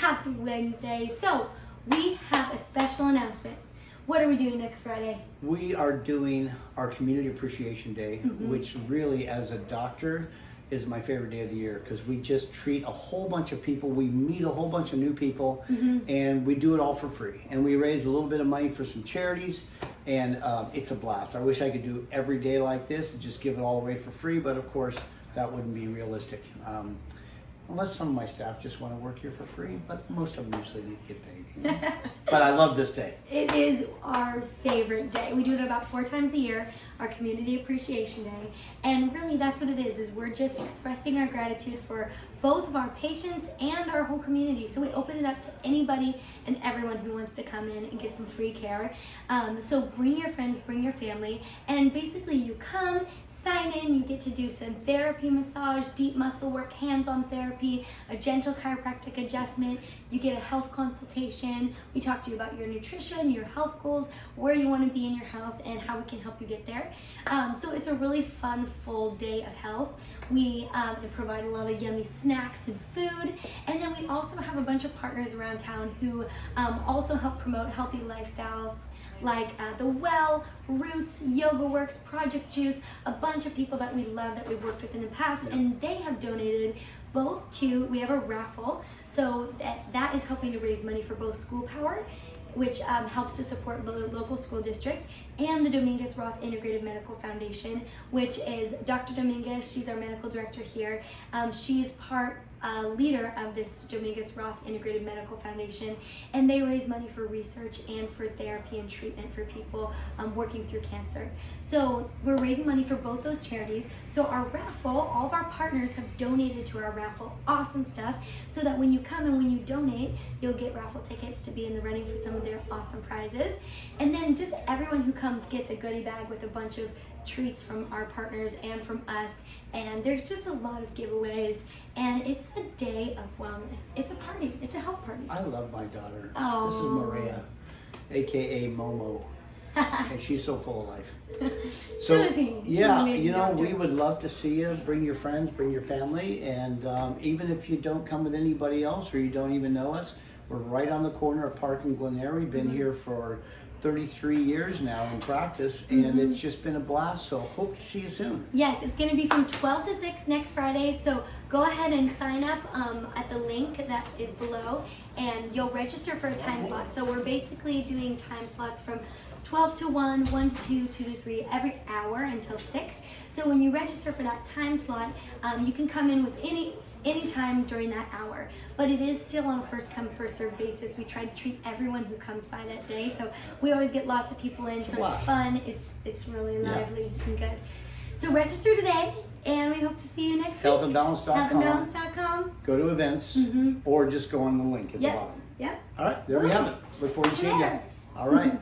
Happy Wednesday. So we have a special announcement. What are we doing next Friday? We are doing our Community Appreciation Day, which really, as a doctor, is my favorite day of the year because we just treat a whole bunch of people. We meet a whole bunch of new people, and we do it all for free. And we raise a little bit of money for some charities, and it's a blast. I wish I could do every day like this and just give it all away for free, but of course, that wouldn't be realistic. Unless some of my staff just want to work here for free, but most of them usually need to get paid. You know? But I love this day. It is our favorite day. We do it about 4 times a year, our Community Appreciation Day. And really that's what it is we're just expressing our gratitude for both of our patients and our whole community. So we open it up to anybody and everyone who wants to come in and get some free care. So bring your friends, bring your family, and basically you come, sign in, you get to do some therapy, massage, deep muscle work, hands-on therapy, a gentle chiropractic adjustment. You get a health consultation. We talk to you about your nutrition, your health goals, where you want to be in your health, and how we can help you get there. So it's a really fun, full day of health. We provide a lot of yummy snacks and food, and then we also have a bunch of partners around town who also help promote healthy lifestyles, like The Well, Roots, Yoga Works, Project Juice, a bunch of people that we love that we've worked with in the past, and they have donated both to, we have a raffle, so that is helping to raise money for both School Power, which helps to support the local school district, and the Dominguez Roth Integrative Medical Foundation, which is Dr. Dominguez. She's our medical director here. She's part leader of this Dominguez Roth Integrative Medical Foundation, and they raise money for research and for therapy and treatment for people working through cancer. So we're raising money for both those charities. So our raffle, all of our partners have donated to our raffle. Awesome stuff. So that when you come and when you donate, you'll get raffle tickets to be in the running for some of their awesome prizes. And then just everyone who comes gets a goodie bag with a bunch of treats from our partners and from us, and there's just a lot of giveaways, and it's a day of wellness. It's a party. It's a health party. I love my daughter. Oh. This is Maria, aka Momo, and she's so full of life. So is he. Yeah, He's an you know, doctor. we would love to see you. Bring your friends, bring your family, and even if you don't come with anybody else or you don't even know us, we're right on the corner of Park and Glen Eyre. We've been here for 33 years now in practice, and it's just been a blast, so hope to see you soon. Yes, it's going to be from 12 to 6 next Friday, so go ahead and sign up at the link that is below, and you'll register for a time slot. So we're basically doing time slots from 12 to 1, 1 to 2, 2 to 3, every hour until 6. So when you register for that time slot, you can come in with any time during that hour, but it is still on a first come first served basis. We try to treat everyone who comes by that day, so we always get lots of people in, so it's fun, it's really lively and good. So register today, and we hope to see you next week. Healthandbalance.com. Healthandbalance.com. Go to events, or just go on the link at the bottom. Yep. All right, there we have it. Look forward to seeing you. All right.